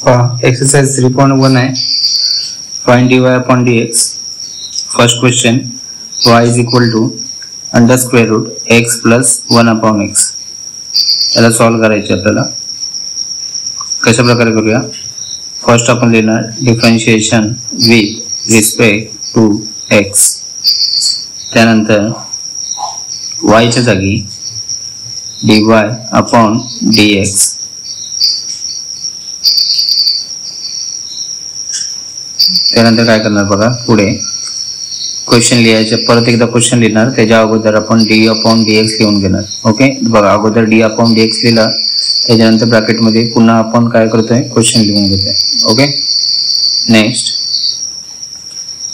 Exercise 3.1 है. Find dy upon dx. First question, y is equal to under square root x plus 1 upon x. याला solve करायचे आपल्याला. कशा प्रकारे करूया. फर्स्ट आपण लिहिणार differentiation with respect to x. त्यानंतर y च्या जागी dy upon dx. त्यानंतर काय करणार बघा. पुढे क्वेश्चन लिहायचे. परत एकदा क्वेश्चन लिहिणार. त्याच्या अगोदर आपण डी अपॉन dx लिहून घेणार. ओके बघा अगोदर डी अपॉन dx लिहिला. त्याच्यानंतर ब्रॅकेट मध्ये पुन्हा आपण काय करतोय क्वेश्चन लिहून घेतोय. ओके नेक्स्ट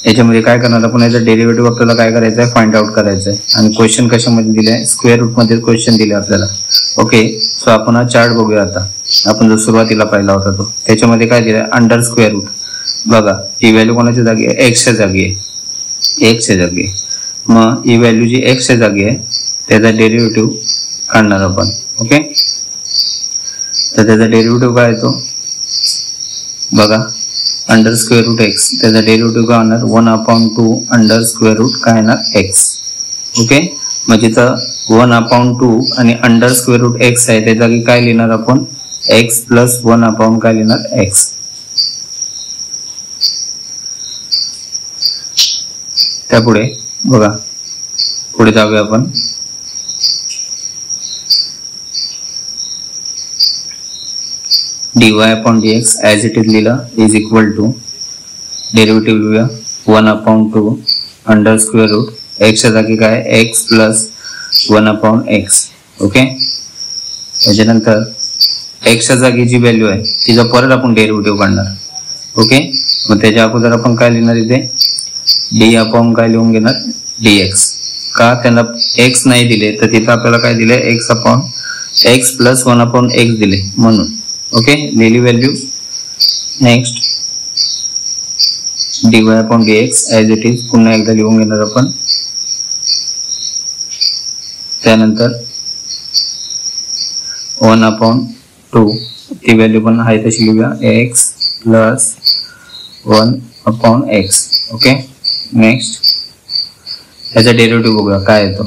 याच्यामध्ये काय करणार आपण. याचा डेरिव्हेटिव्ह आपल्याला काय करायचं आहे फाइंड आउट करायचं आहे. आणि क्वेश्चन कशामध्ये दिले स्क्वेअर रूट मध्ये क्वेश्चन दिले आपल्याला. ओके सो आपण हा चार्ट बघूया. आता आपण जो सुरुवातीला पाहिला होता तो त्याच्यामध्ये काय दिलं अंडर स्क्वेअर रूट. बघा ही व्हॅल्यू कोणाच्या जागी आहे एक्सच्या जागी आहे. एक्सच्या जागी मग ही व्हॅल्यू जी एक्सच्या जागी आहे त्याचा डेरिव्हेटिव्ह काढणार आपण. ओके तर त्याचा डेरिव्हेटिव्ह काय येतो बघा अंडर स्क्वेअर रूट एक्स. त्याचा डेरिव्हेटिव्ह काय होणार 1/2 अंडर स्क्वेअर रूट काय येणार एक्स. ओके मग तिथं 1/2 आणि अंडर स्क्वेअर रूट एक्स आहे त्या जागी काय लिहिणार आपण एक्स प्लस 1 काय लिहिणार एक्स. त्यापुढे बघा पुढे जाऊया आपण. dy upon dx as it is लिहिला is equal to डेरिव्हेटिव्ह लिहूया 1/2 अंडर स्क्वेअर रूट x च्या जागी काय x प्लस 1/x. ओके त्याच्यानंतर x च्या जागी जी व्हॅल्यू आहे तिचा परत आपण डेरिव्हेटिव्ह काढणार. ओके मग त्याच्या अगोदर आपण काय लिहिणार इथे डी अपॉन काय लिहून घेणार dx. का त्यांना x नाही दिले तर तिथं आपल्याला काय दिले x upon x plus 1/x दिले म्हणून. ओके लिहिली value. Next dy upon dx as it is पुन्हा एकदा लिहून घेणार आपण. त्यानंतर 1/2 ती व्हॅल्यू पण आहे तशी लिहूया x plus 1/x. Okay next याचा डेरिव्हेटिव्ह बघूया काय येतो.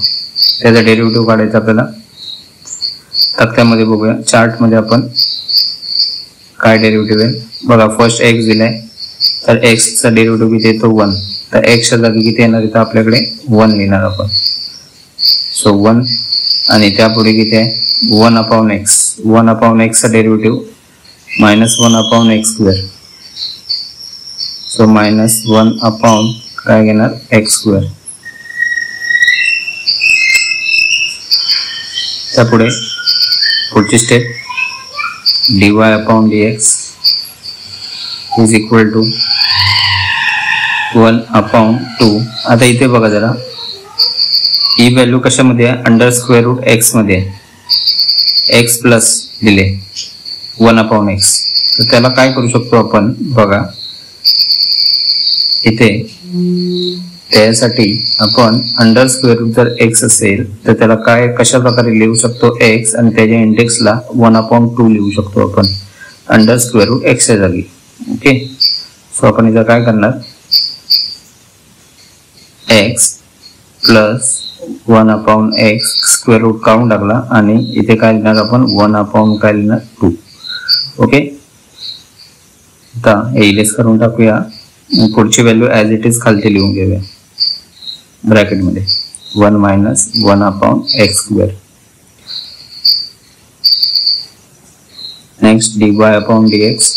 त्याचा डेरिव्हेटिव्ह काढायचा आपल्याला. तक्त्यामध्ये बघूया चार्ट मध्ये आपण काय डेरिव्हेटिव्ह आहे बघा. फर्स्ट x दिलाय तर x चा डेरिव्हेटिव्ह किती येतो 1. तर x च्या जागी किती येणार इथं आपल्याकडे 1 लिहिणार आपण. सो 1 आणि त्यापुढे किती आहे 1/x. 1/x चा derivative minus 1/x square. So minus 1 काय घेणार x स्क्वेअर. त्यापुढे पुढची step dy upon dx is equal to 1/2. आता इथे बघा जरा ही व्हॅल्यू कशामध्ये आहे अंडर स्क्वेअर रूट एक्स मध्ये आहे. x प्लस दिले 1/x तर त्याला काय करू शकतो आपण बघा इथे. त्यासाठी आपण अंडर स्क्वेअर रूट जर x असेल तर त्याला काय कशा प्रकारे लिहू शकतो x आणि त्याच्या इंडेक्सला 1/2 लिहू शकतो आपण अंडर स्क्वेअर रूट x च्या जागी. ओके सो आपण इथं काय करणार x plus 1/x square route काढून टाकला आणि इथे काय लिहिणार आपण 1/2 काय लिहिणार 2. ओके आता हे इरेज करून टाकूया. पुढची व्हॅल्यू ॲज इट इज खालती लिहून घेऊया ब्रॅकेट मध्ये 1 minus 1/x square. Next dy upon dx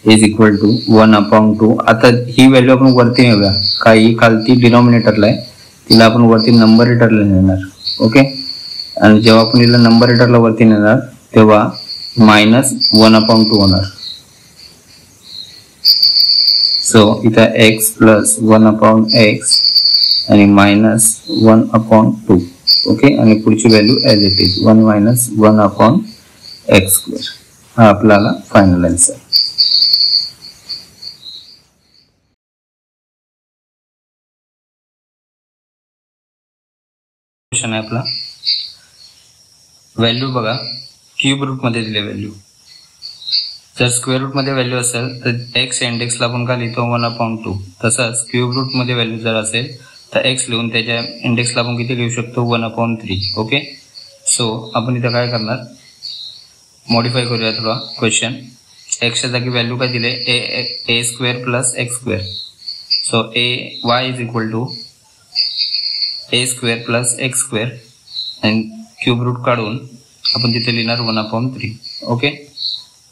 is equal to 1/2. आता ही व्हॅल्यू आपण वरती नेऊया का ही खालती डिनॉमिनेटरला आहे तिला आपण वरती नंबरेटरला नेणार. ओके आणि जेव्हा आपण हिला नंबरेटरला वरती नेणार तेव्हा मायनस 1/2 होणार. सो इथं x प्लस 1/x आणि मायनस 1/2. ओके आणि पुढची value as it is 1 minus 1/x square. हा आपल्याला फायनल आन्सर. क्वेश्चन आहे आपला. व्हॅल्यू बघा क्यूब रूट मध्ये दिले व्हॅल्यू जर स्क्वेअर रूट मध्ये व्हॅल्यू असेल तर एक्स इंडेक्सला आपण काय लिहितो 1/2. तसंच क्यूब रूट मध्ये व्हॅल्यू जर असेल तर एक्स लिहून त्याच्या इंडेक्सला आपण किती लिहू शकतो 1/3. ओके, सो आपण इथं काय करणार, मॉडिफाय करूया थोडा क्वेश्चन. एक्सच्या जागी व्हॅल्यू काय दिले a square plus x square. So y is equal to a square plus x square आणि क्यूब रूट काढून आपण तिथे लिहिणार 1/3. ओके,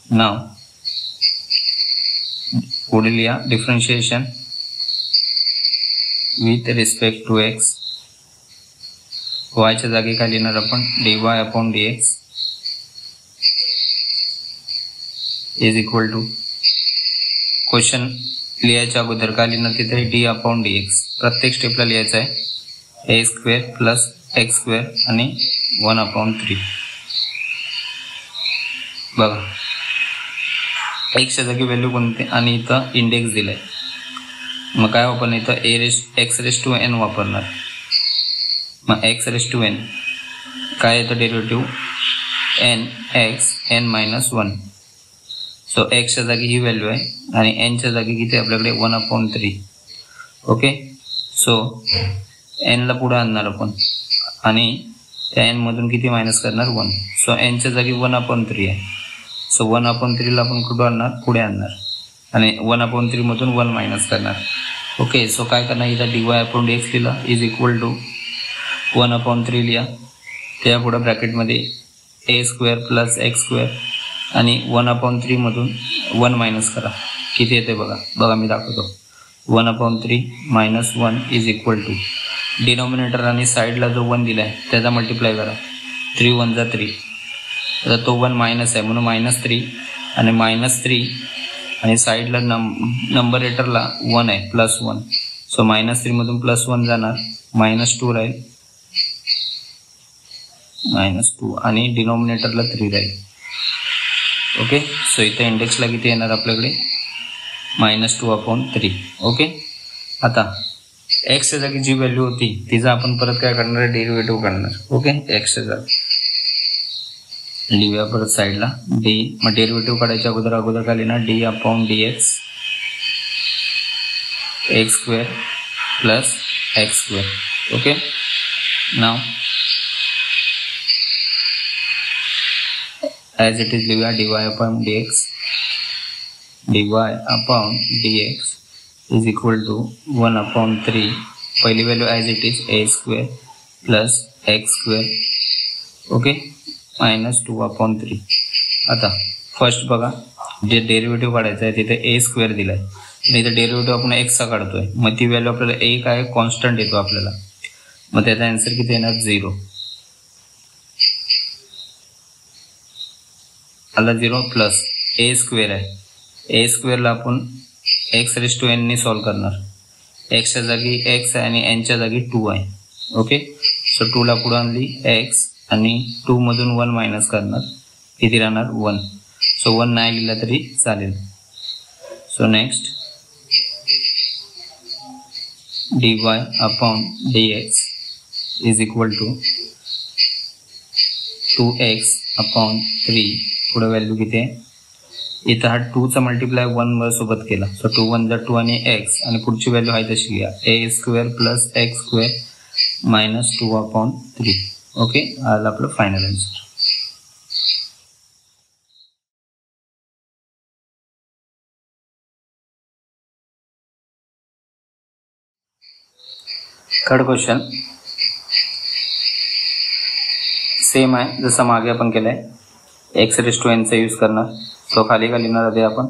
नाव पुढे लिहा differentiation with respect to x. वायच्या जागी काय लिहिणार आपण dy/dx is equal to, question लिहायच्या अगोदर काय लिहिणार तिथे d/dx. प्रत्येक स्टेपला लिहायचं आहे ए स्क्वेअर प्लस एक्स स्क्वेअर आणि 1/3. बघा एक्सच्या जागी व्हॅल्यू कोणते आणि इथं इंडेक्स दिलाय, मग काय वापरणार इथं x⁻n वापरणार. मग x⁻n काय येतं derivative n x n-1. So एक्सच्या जागी ही व्हॅल्यू आहे आणि एनच्या जागी किती आपल्याकडे 1/3. ओके, सो एनला पुढे आणणार आपण आणि त्या एन मधून किती मायनस करणार 1. सो एनच्या जागी 1/3 आहे. सो 1/3 ला आपण कुठे आणणार पुढे आणणार आणि 1/3 मधून 1 मायनस करणार. ओके, सो काय करणार इथं dy/dx लिहिला इज इक्वल टू 1/3 लिहा. त्या पुढे ब्रॅकेटमध्ये ए स्क्वेअर प्लस एक्स स्क्वेअर आणि 1/3 मधून 1 मायनस करा. किती येते बघा मी दाखवतो. 1/3 - 1 इज इक्वल टू डिनॉमिनेटर आणि साईडला जो 1 दिलाय त्याचा मल्टिप्लाय करा. 3 1 जा 3. आता तो 1 मायनस आहे म्हणून -3 आणि -3 आणि साईडला नंबरेटरला 1 आहे +1. सो -3 मधून +1 जाणार -2 राहील -2 आणि डिनॉमिनेटरला 3 राहील. ओके, सो इथे इंडेक्सला किती येणार आपल्याकडे -2/3. ओके, आता एक्सच्या जागी जी व्हॅल्यू होती तिचा आपण परत काय करणार डेरिव्हेटिव्ह करणार. ओके, एक्सच्या जागी लिहूया परत साईडला डी. मग डेरिव्हेटिव्ह काढायच्या अगोदर काय लिहिणार d/dx x square plus x square. Okay, now as it is लिहूया dy/dx इज इक्वल टू 1/3. पहिली value as it is a square plus x square. Okay, -2/3. आता फर्स्ट बघा जे डेरिव्हेटिव्ह काढायचं आहे तिथे ए स्क्वेअर दिलाय आणि इथे डेरिव्हेटिव्ह आपण एक्सचा काढतोय. मग ती व्हॅल्यू आपल्याला ए काय कॉन्स्टंट येतो आपल्याला. मग त्याचा आन्सर किती येणार 0. आला 0 प्लस ए स्क्वेअर आहे. ए स्क्वेअरला आपण x⁻n ने सॉल्व्ह करणार. एक्सच्या जागी एक्स आहे आणि एनच्या जागी 2 आहे. ओके, सो 2 ला पुढे आणली एक्स आणि 2 मधून 1 मायनस करणार. किती राहणार 1. सो 1 नाही लिहिला तरी चालेल. So next dy/dx is equal to 2x/3. पुढे व्हॅल्यू किती आहे इथं हा 2चा मल्टिप्लाय 1 सोबत केला. सो 2 1 जा 2 आणि x आणि पुढची व्हॅल्यू आहे तशी लिहा a square plus x square -2/3. Okay, आला आपलं final answer. Third question same आहे जसं मागे आपण केलंय. x⁻n चा यूज करणार. सो खाली का लिहिणार आधी आपण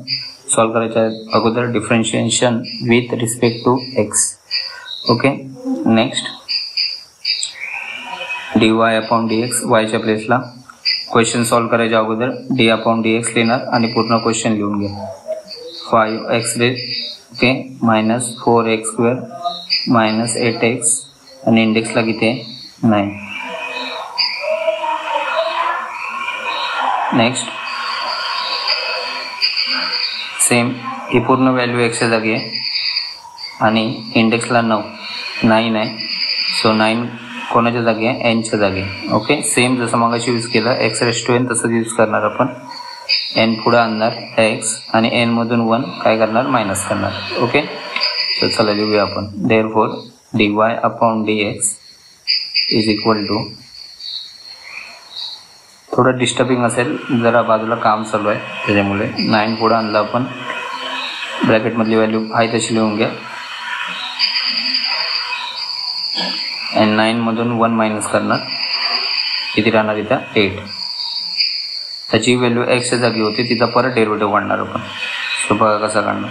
सॉल्व्ह करायच्या अगोदर differentiation with respect to x. Okay, next dy/dx वायच्या प्लेसला. क्वेश्चन सॉल्व्ह करायच्या अगोदर d/dx लिहिणार आणि पूर्ण क्वेश्चन लिहून घ्या. 5x ओके -4x² -8x आणि इंडेक्सला किती आहे 9. नेक्स्ट सेम ही पूर्ण व्हॅल्यू एक्सच्या जागी आहे आणि इंडेक्सला 9 आहे. सो 9 कोणाच्या जागी आहे एनच्या जागी. ओके, सेम जसं मगाशी यूज केलं x⁻n तसंच यूज करणार आपण. एन पुढे आणणार एक्स आणि एन मधून 1 काय करणार मायनस करणार. ओके, तर चला लिहूया आपण. Therefore dy upon dx is equal to, थोडं डिस्टर्बिंग असेल जरा, बाजूला काम चालू आहे त्याच्यामुळे 9 पुढे आणलं आपण. ब्रॅकेटमधली व्हॅल्यू आहे तशी लिहून घ्या. आणि 9 मधून 1 मायनस करणार, किती राहणार इथं 8. त्याची व्हॅल्यू एक्सच्या जागी होती, तिथं परत डेरिव्हेटिव्ह काढणार आपण. सो बघा कसा काढणार.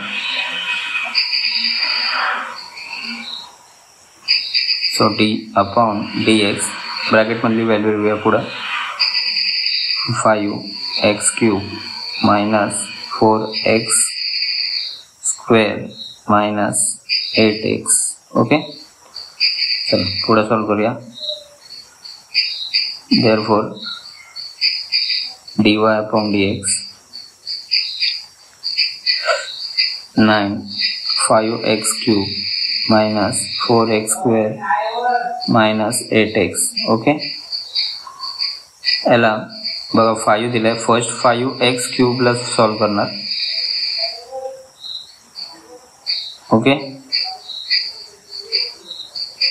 सो डी अपॉन dx ब्रॅकेटमधली व्हॅल्यू लिहूया पुढं. 5x³ minus 4x square minus 8x. Okay, चल पुढे सॉल्व करूया. Therefore dy upon dx 9 5x³ minus 4x square minus 8x. Okay, याला बघा 5 दिलाय, फर्स्ट 5x³ ला सॉल्व करणार. ओके,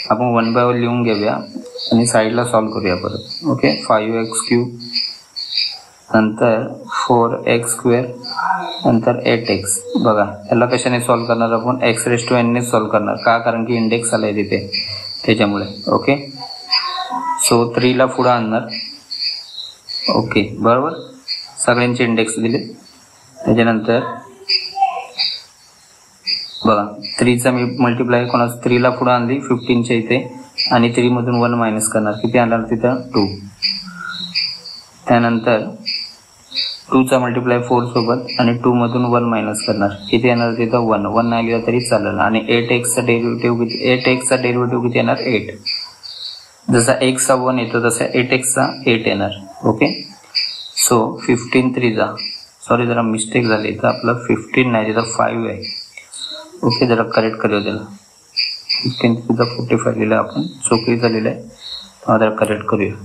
आपण 1/1 लिहून घेऊया आणि साईडला सॉल्व करूया परत. ओके, 5x³ नंतर 4x स्क्वेअर नंतर 8x. बघा याला कशाने सॉल्व करणार आपण, x⁻n ने सॉल्व करणार. का, कारण की इंडेक्स आलाय तिथे त्याच्यामुळे. ओके, सो 3 ला पुढे आणणार. ओके, बरोबर, सगळ्यांचे इंडेक्स दिले. त्याच्यानंतर बघा 3 चा मी मल्टिप्लाय कोणाच 3 ला पुढे आणली 15च्या इथे, आणि 3 मधून 1 मायनस करणार, किती आणणार तिथं 2. त्यानंतर 2 चा मल्टिप्लाय 4 सोबत आणि 2 मधून 1 मायनस करणार, किती येणार तिथं 1 नाही लिहिलं तरी चालेल. आणि 8x चा डेरिव्हेटिव्ह किती येणार 8. जसा x चा 1 येतो तसा 8x चा 8 येणार. ओके, सो 15 3 जा, सॉरी जरा मिस्टेक झाली इथं, आपलं 15 नाही तिथं 5 आहे. ओके, जरा करेक्ट करूया त्याला. 15 तिथं 45 लिहिलं आपण, चुकीचं लिहिलंय, जरा करेक्ट करूया.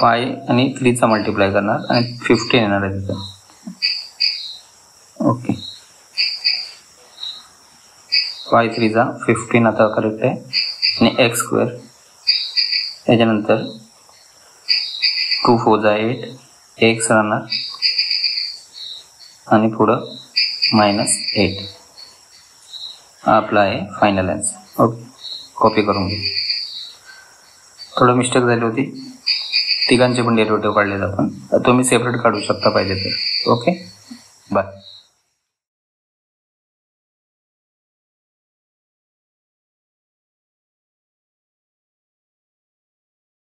आणि 3 चा मल्टिप्लाय करणार आणि 15 येणार आहे तिथं. ओके, 5 3 जा 15 आता करेक्ट आहे. आणि x स्क्वेअर, त्याच्यानंतर 2 4 जा 8 x राहणार आणि पुढं मायनस 8. हा आपला आहे फायनल आन्सर. ओके, कॉपी करून घे. थोडं मिस्टेक झाली होती, तिघांचे पण डेरिव्हेटिव्ह काढलेत आपण, तुम्ही सेपरेट काढू शकता पाहिजे तर. Okay, bye.